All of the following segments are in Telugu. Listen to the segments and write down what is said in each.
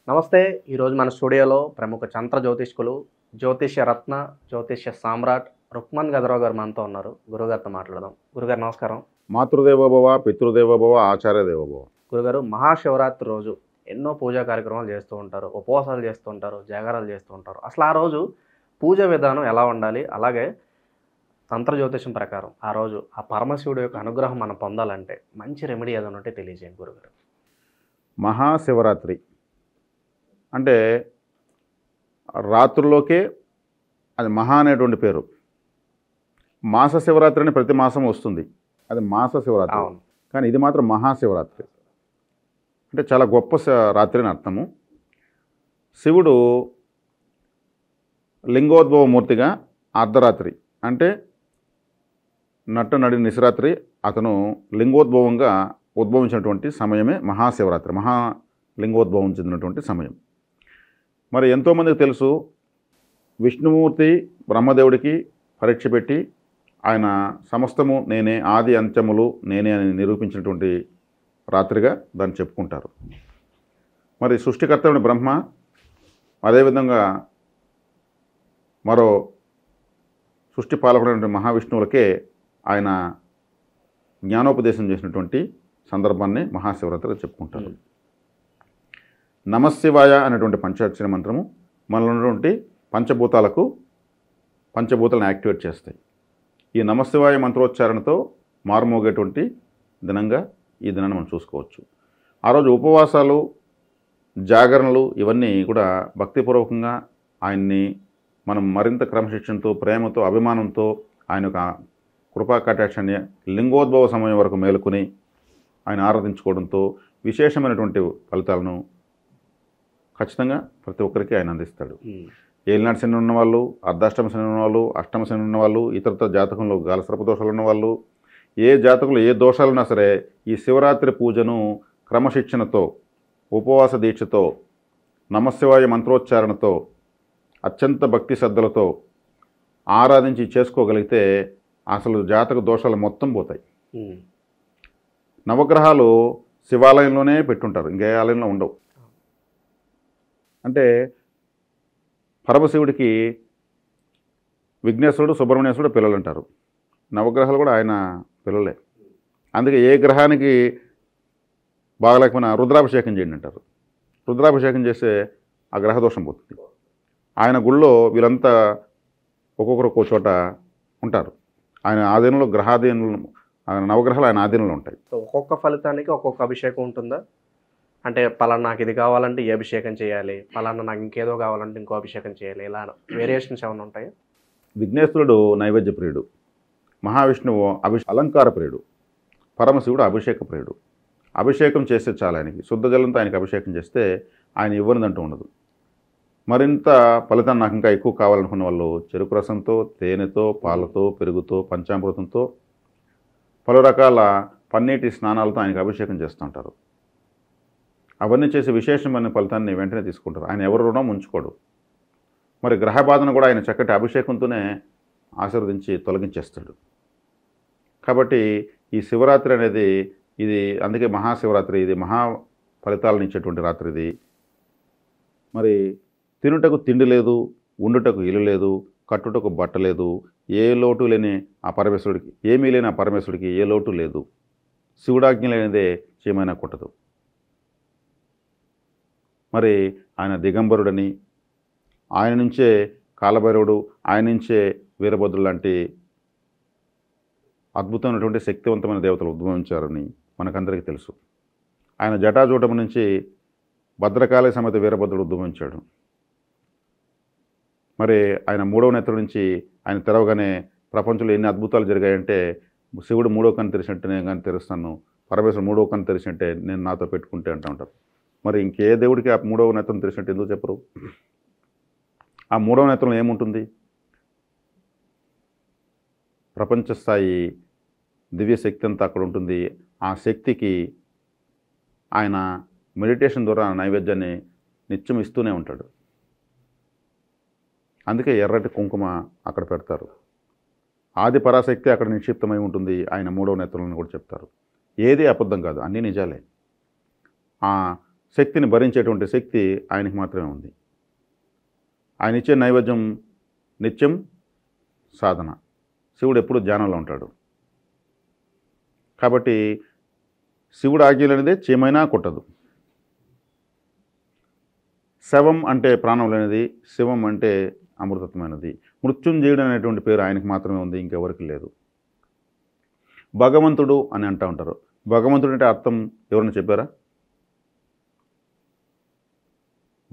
నమస్తే. ఈరోజు మన స్టూడియోలో ప్రముఖ తంత్ర జ్యోతిష్కులు, జ్యోతిష్య రత్న, జ్యోతిష్య సామ్రాట్ రుక్మన్ గదరావు గారు మనతో ఉన్నారు. గురుగారితో మాట్లాడదాం. గురుగారు నమస్కారం. మాతృదేవోభవ, పితృదేవోభవ, ఆచార్య దేవోభవ. గురుగారు, మహాశివరాత్రి రోజు ఎన్నో పూజా కార్యక్రమాలు చేస్తూ ఉంటారు, ఉపవాసాలు చేస్తూ ఉంటారు, జాగారాలు చేస్తూ ఉంటారు. అసలు ఆ రోజు పూజ విధానం ఎలా ఉండాలి? అలాగే తంత్ర జ్యోతిషం ప్రకారం ఆ రోజు ఆ పరమశివుడి యొక్క అనుగ్రహం మనం పొందాలంటే మంచి రెమెడీ ఏదైనా ఉంటే తెలియజేయండి గురుగారు. మహాశివరాత్రి అంటే రాత్రుల్లోకే అది మహా అనేటువంటి పేరు. మాస శివరాత్రి అని ప్రతి మాసం వస్తుంది, అది మాస శివరాత్రి. అవును. కానీ ఇది మాత్రం మహాశివరాత్రి అంటే చాలా గొప్ప రాత్రి అని అర్థము. శివుడు లింగోద్భవ మూర్తిగా అర్ధరాత్రి అంటే నడి నిశరాత్రి అతను లింగోద్భవంగా ఉద్భవించినటువంటి సమయమే మహాశివరాత్రి, మహాలింగోద్భవం చెందినటువంటి సమయం. మరి ఎంతోమందికి తెలుసు, విష్ణుమూర్తి బ్రహ్మదేవుడికి పరీక్ష పెట్టి ఆయన సమస్తము నేనే, ఆది అంత్యములు నేనే అని నిరూపించినటువంటి రాత్రిగా దాన్ని చెప్పుకుంటారు. మరి సృష్టికర్త బ్రహ్మ, అదేవిధంగా మరో సృష్టి పాలకుడైన మహావిష్ణువులకే ఆయన జ్ఞానోపదేశం చేసినటువంటి సందర్భాన్ని మహాశివరాత్రిగా చెప్పుకుంటారు. నమశివాయ అనేటువంటి పంచాక్షరి మంత్రము మనలో ఉన్నటువంటి పంచభూతాలను యాక్టివేట్ చేస్తాయి. ఈ నమశివాయ మంత్రోచ్చారణతో మారుమోగేటువంటి దినంగా ఈ దినాన్ని మనం చూసుకోవచ్చు. ఆ రోజు ఉపవాసాలు, జాగరణలు ఇవన్నీ కూడా భక్తిపూర్వకంగా ఆయన్ని మనం మరింత క్రమశిక్షణతో, ప్రేమతో, అభిమానంతో ఆయన యొక్క కృపా కటాక్షాన్ని లింగోద్భవ సమయం వరకు మేలుకొని ఆయన ఆరాధించుకోవడంతో విశేషమైనటువంటి ఫలితాలను ఖచ్చితంగా ప్రతి ఒక్కరికి ఆయన అందిస్తాడు. ఏలినాటి శని ఉన్నవాళ్ళు, అర్ధాష్టమ శని ఉన్నవాళ్ళు, అష్టమ శని ఉన్నవాళ్ళు, ఇతరత జాతకంలో గాలసర్ప దోషాలు ఉన్నవాళ్ళు, ఏ జాతకంలో ఏ దోషాలున్నా సరే ఈ శివరాత్రి పూజను క్రమశిక్షణతో, ఉపవాస దీక్షతో, నమశివాయ మంత్రోచ్చారణతో, అత్యంత భక్తి శ్రద్ధలతో ఆరాధించి చేసుకోగలిగితే అసలు జాతక దోషాలు మొత్తం పోతాయి. నవగ్రహాలు శివాలయంలోనే పెట్టుంటారు, ఇంకే ఆలయంలో ఉండవు. అంటే పరమశివుడికి విఘ్నేశ్వరుడు, సుబ్రహ్మణ్యేశ్వరుడు పిల్లలు అంటారు. నవగ్రహాలు కూడా ఆయన పిల్లలే. అందుకే ఏ గ్రహానికి బాగలేకపోయినా రుద్రాభిషేకం చేయండి అంటారు. రుద్రాభిషేకం చేస్తే ఆ గ్రహదోషం పోతుంది. ఆయన గుళ్ళో వీళ్ళంతా ఒక్కొక్కరు ఒక్కో చోట ఉంటారు. ఆయన ఆధీనంలో గ్రహాధీనంలో నవగ్రహాలు ఆయన ఆధీనంలో ఉంటాయి. సో ఒక్కొక్క ఫలితానికి ఒక్కొక్క అభిషేకం ఉంటుందా? అంటే పలానా నాకు ఇది కావాలంటే ఈ అభిషేకం చేయాలి, పలానా నాకు ఇంకేదో కావాలంటే ఇంకో అభిషేకం చేయాలి, ఇలా వేరియేషన్స్ ఏమైనా ఉంటాయా? విఘ్నేశ్వరుడు నైవేద్య ప్రియుడు, మహావిష్ణువు అలంకార ప్రియుడు, పరమశివుడు అభిషేక ప్రియుడు. అభిషేకం చేస్తే చాలా ఆయనకి శుద్ధ జలంతో ఆయనకి అభిషేకం చేస్తే ఆయన ఇవ్వనిదంటూ ఉండదు. మరింత ఫలితాన్ని నాకు ఇంకా ఎక్కువ కావాలనుకున్న వాళ్ళు చెరుకు రసంతో, తేనెతో, పాలతో, పెరుగుతో, పంచామృతంతో, పలు రకాల పన్నీటి స్నానాలతో ఆయనకు అభిషేకం చేస్తుంటారు. అవన్నీ చేసి విశేషమైన ఫలితాన్ని వెంటనే తీసుకుంటారు. ఆయన ఎవరు రుణం ఉంచుకోడు. మరి గ్రహ బాధను కూడా ఆయన చక్కటి అభిషేకంతోనే ఆశీర్వదించి తొలగించేస్తాడు. కాబట్టి ఈ శివరాత్రి అనేది ఇది, అందుకే మహాశివరాత్రి, ఇది మహా ఫలితాలను ఇచ్చేటువంటి రాత్రి ఇది. మరి తినుటకు తిండి లేదు, ఉండుటకు ఇల్లు లేదు, కట్టుటకు బట్ట లేదు, ఏ లోటు లేని ఆ పరమేశ్వరుడికి, ఏమీ లేని ఆ పరమేశ్వరుడికి ఏ లోటు లేదు. శివుడాజ్ఞ లేనిదే చీమైనా కుట్టదు. మరి ఆయన దిగంబరుడని, ఆయన నుంచే కాలభైరవుడు, ఆయన నుంచే వీరభద్రుడు లాంటి అద్భుతమైనటువంటి శక్తివంతమైన దేవతలు ఉద్భవించారని మనకందరికీ తెలుసు. ఆయన జటాజూటము నుంచి భద్రకాళి సమేత వీరభద్రుడు ఉద్భవించాడు. మరి ఆయన మూడవ నేత్రం నుంచి ఆయన తెరవగానే ప్రపంచంలో ఎన్ని అద్భుతాలు జరిగాయంటే, శివుడు మూడో కన్ను తెరిచినట్టు నేను కానీ తెరుస్తాను, పరమేశ్వరుడు మూడో కన్ను తెరిచినట్టే నేను నాతో పెట్టుకుంటే అంటూ ఉంటారు. మరి ఇంకే దేవుడికి ఆ మూడవ నేత్రం తెరిచినట్టు ఎందుకు చెప్పరు? ఆ మూడవ నేత్రంలో ఏముంటుంది? ప్రపంచ స్థాయి దివ్యశక్తి అంతా అక్కడ ఉంటుంది. ఆ శక్తికి ఆయన మెడిటేషన్ ద్వారా నైవేద్యాన్ని నిత్యం ఇస్తూనే ఉంటాడు. అందుకే ఎర్రటి కుంకుమ అక్కడ పెడతారు. ఆది పరాశక్తి అక్కడ నిక్షిప్తమై ఉంటుంది ఆయన మూడవ నేత్రంలో కూడా చెప్తారు. ఏది అబద్ధం కాదు, అన్నీ నిజాలే. ఆ శక్తిని భరించేటువంటి శక్తి ఆయనకి మాత్రమే ఉంది. ఆయన ఇచ్చే నైవేద్యం నిత్యం సాధన. శివుడు ఎప్పుడు ధ్యానంలో ఉంటాడు. కాబట్టి శివుడు ఆజ్ఞలు అనేది చీమైనా కొట్టదు. శవం అంటే ప్రాణం లేనిది, శివం అంటే అమృతత్వమైనది. మృత్యుంజయుడు అనేటువంటి పేరు ఆయనకి మాత్రమే ఉంది, ఇంకెవరికి లేదు. భగవంతుడు అని అంటూ ఉంటారు. భగవంతుడు అంటే అర్థం ఎవరైనా చెప్పారా?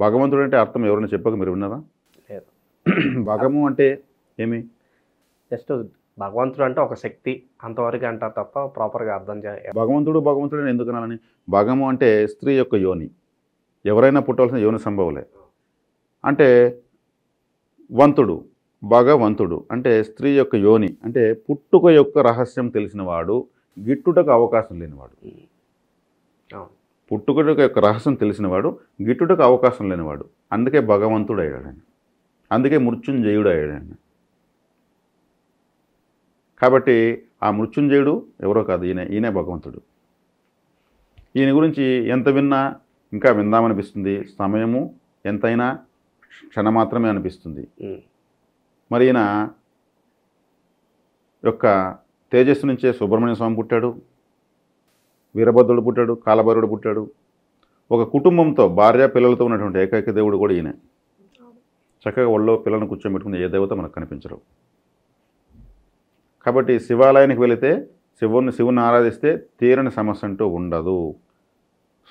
భగవంతుడు అంటే అర్థం ఎవరైనా చెప్పాక మీరు విన్నారా? లేదు. భగము అంటే ఏమి? జస్ట్ భగవంతుడు అంటే ఒక శక్తి అంతవరకు అంటారు తప్ప ప్రాపర్గా అర్థం భగవంతుడు ఎందుకు అనాలని? భగము అంటే స్త్రీ యొక్క యోని. ఎవరైనా పుట్టవలసిన యోని సంభవలే. అంటే వంతుడు, భగవంతుడు అంటే స్త్రీ యొక్క యోని, అంటే పుట్టుక యొక్క రహస్యం తెలిసినవాడు, గిట్టుటకు అవకాశం లేనివాడు. పుట్టుక యొక్క రహస్యం తెలిసినవాడు, గిట్టుటకు అవకాశం లేనివాడు. అందుకే భగవంతుడు అయ్యాడు ఆయన. అందుకే మృత్యుంజయుడు అయ్యాడు ఆయన. కాబట్టి ఆ మృత్యుంజయుడు ఎవరో కాదు, ఈయనే భగవంతుడు. ఈయన గురించి ఎంత విన్నా ఇంకా విందామనిపిస్తుంది. సమయము ఎంతైనా క్షణమాత్రమే అనిపిస్తుంది. మరి ఈయన యొక్క తేజస్సు నుంచే సుబ్రహ్మణ్య స్వామి పుట్టాడు, వీరభద్రుడు పుట్టాడు, కాలభైరవుడు పుట్టాడు. ఒక కుటుంబంతో భార్య పిల్లలతో ఉన్నటువంటి ఏకైక దేవుడు కూడా ఈయనే. చక్కగా ఒళ్ళో పిల్లలను కూర్చోబెట్టుకుని ఏ దేవత మనకు కనిపించరు. కాబట్టి శివాలయానికి వెళితే శివుని ఆరాధిస్తే తీరని సమస్య అంటూ ఉండదు.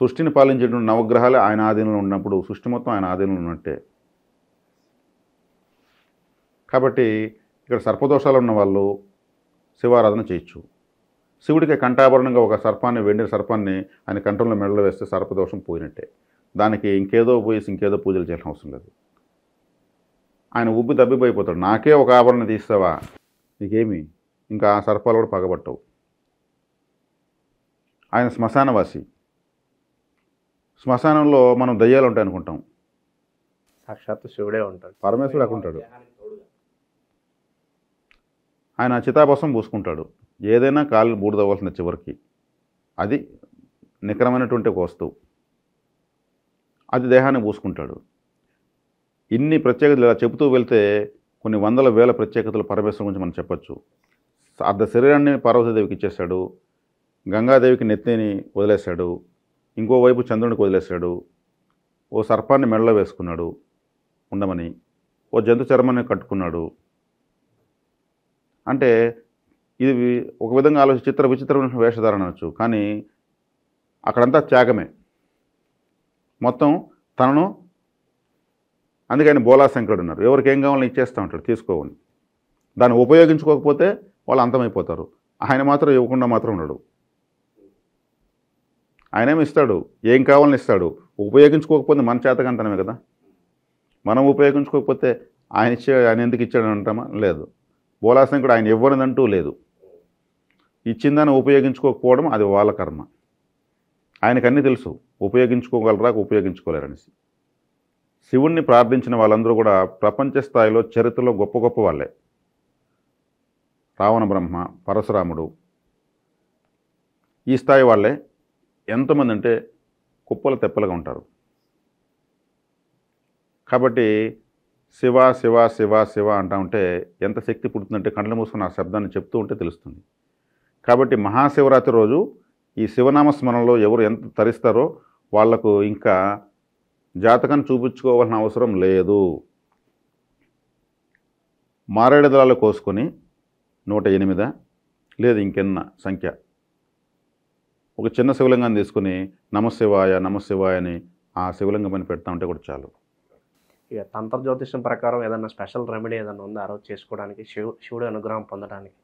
సృష్టిని పాలించేటువంటి నవగ్రహాలు ఆయన ఆధీనంలో ఉన్నప్పుడు సృష్టి మొత్తం ఆయన ఆధీనంలో ఉన్నట్టే. కాబట్టి ఇక్కడ సర్పదోషాలు ఉన్న వాళ్ళు శివారాధన చేయొచ్చు. శివుడికి కంఠాభరణంగా ఒక సర్పాన్ని, వెండి సర్పాన్ని ఆయన కంఠంలో మెడలో వేస్తే సర్పదోషం పోయినట్టే. దానికి ఇంకేదో పూజలు చేయాల్సిన అవసరం లేదు. ఆయన ఉబ్బి దబ్బిపోయిపోతాడు. నాకే ఒక ఆభరణ తీస్తావా, నీకేమి, ఇంకా ఆ సర్పాలు కూడా పగబట్టవు. ఆయన శ్మశానవాసి. శ్మశానంలో మనం దయ్యాలు ఉంటాయి అనుకుంటాం. సాక్షాత్తు శివుడే ఉంటాడు, పరమేశ్వరుడు అక్కడ ఉంటాడు. ఆయన చితాభస్మం పూసుకుంటాడు. ఏదైనా కాళ్ళు బూడిదవ్వాల్సిన చివరికి. అది నికరమైనటువంటి ఒక వస్తువు. అది దేహాన్ని పూసుకుంటాడు. ఇన్ని ప్రత్యేకతలు ఇలా చెబుతూ వెళ్తే కొన్ని వందల వేల ప్రత్యేకతలు పరమేశ్వరం గురించి మనం చెప్పచ్చు. అర్ధ శరీరాన్ని పార్వతీదేవికి ఇచ్చేశాడు, గంగాదేవికి నెత్తిని వదిలేశాడు, ఇంకోవైపు చంద్రునికి వదిలేశాడు, ఓ సర్పాన్ని మెడలో వేసుకున్నాడు ఉండమని, ఓ జంతు చర్మాన్ని కట్టుకున్నాడు. అంటే ఇది ఒక విధంగా విచిత్రమైన వేషధారణ అనొచ్చు. కానీ అక్కడంతా త్యాగమే మొత్తం తనను. అందుకని బోలాశంకరుడు ఉన్నారు. ఎవరికి ఏం కావాలని ఇచ్చేస్తూ ఉంటాడు, తీసుకోవని. దాన్ని ఉపయోగించుకోకపోతే వాళ్ళు అంతమైపోతారు. ఆయన మాత్రం ఇవ్వకుండా మాత్రం ఉండడు. ఆయనేమి ఇస్తాడు, ఏం కావాలని ఇస్తాడు. ఉపయోగించుకోకపోతే మన చేతకంతనమే కదా. మనం ఉపయోగించుకోకపోతే ఆయన ఎందుకు ఇచ్చాడని అంటామా? లేదు. బోలాశంకరుడు ఆయన ఇవ్వనిదంటూ లేదు. ఇచ్చిందని ఉపయోగించుకోకపోవడం అది వాళ్ళ కర్మ. ఆయనకు అన్నీ తెలుసు, ఉపయోగించుకోగలరా ఉపయోగించుకోలేరనేసి. శివుణ్ణి ప్రార్థించిన వాళ్ళందరూ కూడా ప్రపంచ స్థాయిలో చరిత్రలో గొప్ప గొప్ప వాళ్ళే. రావణ బ్రహ్మ, పరశురాముడు, ఈ స్థాయి వాళ్ళే ఎంతమంది అంటే కుప్పల తెప్పలుగా ఉంటారు. కాబట్టి శివ శివ శివ శివ అంటూ ఉంటే ఎంత శక్తి పుడుతుందంటే కళ్ళు మూసుకుని ఆ శబ్దాన్ని చెప్తూ ఉంటే తెలుస్తుంది. కాబట్టి మహాశివరాత్రి రోజు ఈ శివనామస్మరణలో ఎవరు ఎంత తరిస్తారో వాళ్లకు ఇంకా జాతకాన్ని చూపించుకోవాల్సిన అవసరం లేదు. మారేడు దళాలు కోసుకొని 108 లేదు ఇంకెన్న సంఖ్య ఒక చిన్న శివలింగాన్ని తీసుకుని నమశివాయ నమశివాయ అని ఆ శివలింగం పైన పెడతా ఉంటే కూడా చాలు. ఇక తంత్ర జ్యోతిషం ప్రకారం ఏదన్నా స్పెషల్ రెమెడీ ఏదన్నా ఉందా ఆ రోజు చేసుకోవడానికి, శివుడి అనుగ్రహం పొందడానికి?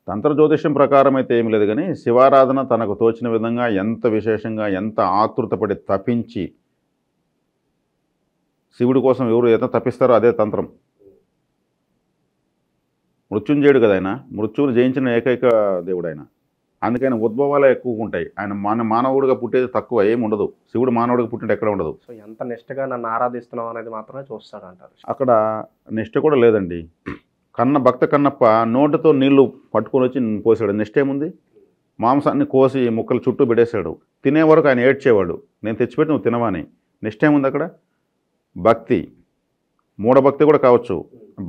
తంత్ర జ్యోతిషం ప్రకారం అయితే ఏమి లేదు, కానీ శివారాధన తనకు తోచిన విధంగా ఎంత విశేషంగా ఎంత ఆతృతపడి తపించి శివుడి కోసం ఎవరు ఎంత తప్పిస్తారో అదే తంత్రం. మృత్యుంజయుడు కదా ఆయన, మృత్యువుని జయించిన ఏకైక దేవుడు ఆయన. అందుకని ఉద్భవాలే ఎక్కువ ఉంటాయి. ఆయన మానవుడిగా పుట్టేది తక్కువ, ఏమి ఉండదు. శివుడు మానవుడిగా పుట్టినట్టు ఎక్కడ ఉండదు. సో ఎంత నిష్టగా నన్ను ఆరాధిస్తున్నావు అనేది మాత్రమే చూస్తాడు అంటారు. అక్కడ నిష్ట కూడా లేదండి. భక్త కన్నప్ప నోటితో నీళ్లు పట్టుకొని వచ్చి పోసాడు. నిష్ట ఏముంది? మాంసాన్ని కోసి ముక్కలు చుట్టూ పెట్టేశాడు. తినే వరకు ఆయన ఏడ్చేవాడు, నేను తెచ్చిపెట్టి నువ్వు తినవని. నెక్స్ట్ టైం ఉంది అక్కడ భక్తి, మూఢభక్తి కూడా కావచ్చు.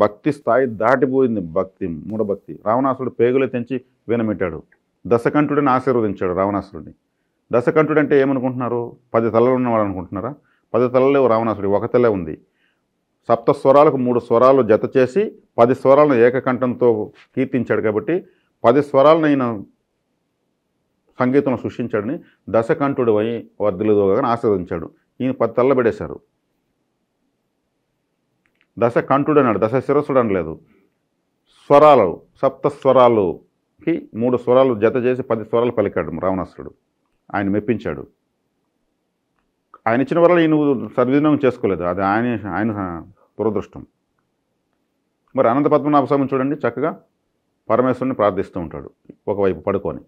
భక్తి స్థాయి దాటిపోయింది, భక్తి మూఢభక్తి. రావణాసురుడు పేగులు తెంచి వీనమెట్టాడు. దశకంఠుడిని ఆశీర్వదించాడు రావణాసురుడిని. దశకంఠుడు అంటే ఏమనుకుంటున్నారు? 10 తలలు ఉన్నవాడు అనుకుంటున్నారా? 10 తలలు రావణాసురుడు, ఒక తలే ఉంది. సప్త స్వరాలకు 3 స్వరాలు జత చేసి 10 స్వరాలను ఏకకంఠంతో కీర్తించాడు. కాబట్టి 10 స్వరాలను ఆయన సంగీతంలో సృష్టించాడని దశకంఠుడు అయి వర్ధిల్లుదోగా ఆశీర్వదించాడు. ఈయన 10 తలలు పెడేశారు. దశకంఠుడు అన్నాడు, దశ శిరస్సుడు అనలేదు. స్వరాలు, సప్త స్వరాలుకి 3 స్వరాలు జత చేసి 10 స్వరాలు పలికాడు రావణాసురుడు. ఆయన మెప్పించాడు. ఆయన ఇచ్చిన వరాలు ఈయన సద్వినియోగం చేసుకోలేదు, అది ఆయన దురదృష్టం. మరి అనంత పద్మనాభ స్వామిని చూడండి, చక్కగా పరమేశ్వరుని ప్రార్థిస్తూ ఉంటాడు, ఒకవైపు పడుకొని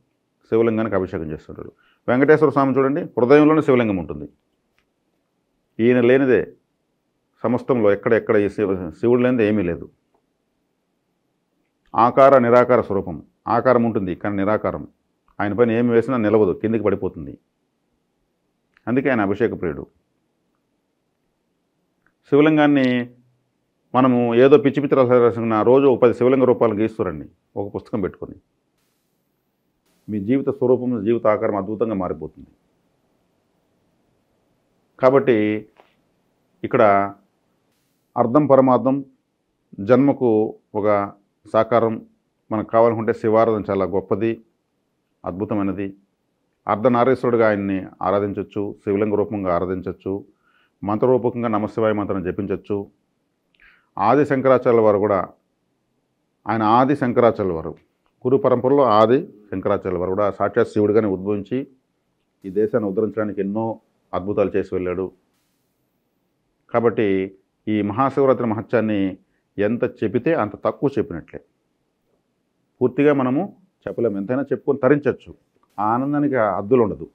శివలింగానికి అభిషేకం చేస్తుంటాడు. వెంకటేశ్వర స్వామి చూడండి, హృదయంలోనే శివలింగం ఉంటుంది. ఈయన లేనిదే సమస్తంలో ఎక్కడ ఈ శివుడు లేనిదే ఏమీ లేదు. ఆకార నిరాకార స్వరూపం. ఆకారం ఉంటుంది కానీ నిరాకారం. ఆయన పైన ఏమి వేసినా నిలవదు, కిందికి పడిపోతుంది. అందుకే ఆయన అభిషేక ప్రియుడు. శివలింగాన్ని మనము ఏదో పిచ్చి పిచ్చి రసన రోజు 10 శివలింగ రూపాలు గీస్తురండి, ఒక పుస్తకం పెట్టుకొని. మీ జీవిత స్వరూపం, జీవిత ఆకారం అద్భుతంగా మారిపోతుంది. కాబట్టి ఇక్కడ అర్థం పరమార్థం, జన్మకు ఒక సాకారం మనకు కావాలనుకుంటే శివారాధన చాలా గొప్పది, అద్భుతమైనది. అర్ధనారీశ్వరుడిగా ఆయన్ని ఆరాధించవచ్చు, శివలింగ రూపంగా ఆరాధించవచ్చు, మంత్రరూపకంగా నమశివాయ మంత్రం జపించవచ్చు. ఆది శంకరాచార్యుల వారు కూడా, ఆయన ఆది శంకరాచార్యుల వారు, గురు పరంపరలో ఆది శంకరాచార్యుల వారు కూడా సాక్షాత్ శివుడిగానే ఉద్భవించి ఈ దేశాన్ని ఉద్ధరించడానికి ఎన్నో అద్భుతాలు చేసి వెళ్ళాడు. కాబట్టి ఈ మహాశివరాత్రి మహత్యాన్ని ఎంత చెబితే అంత తక్కువ చెప్పినట్లే. పూర్తిగా మనము చెప్పలేము, ఎంతైనా చెప్పుకొని తరించవచ్చు, ఆ ఆనందానికి అద్దులు ఉండదు.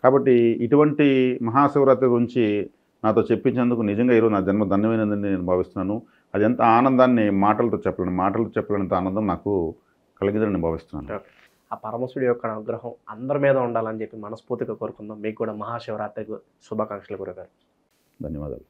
కాబట్టి ఇటువంటి మహాశివరాత్రి గురించి నాతో చెప్పించేందుకు నిజంగా ఈరోజు నా జన్మ ధన్యమైనదని నేను భావిస్తున్నాను. అది ఎంత ఆనందాన్ని మాటలతో చెప్పలేనంత ఆనందం నాకు కలిగిందని నేను భావిస్తున్నాను. ఆ పరమశివుడి యొక్క అనుగ్రహం అందరి మీద ఉండాలని చెప్పి మనస్ఫూర్తిగా కోరుకుందాం. మీకు కూడా మహాశివరాత్రి శుభాకాంక్షలు గురుగారు. ధన్యవాదాలు.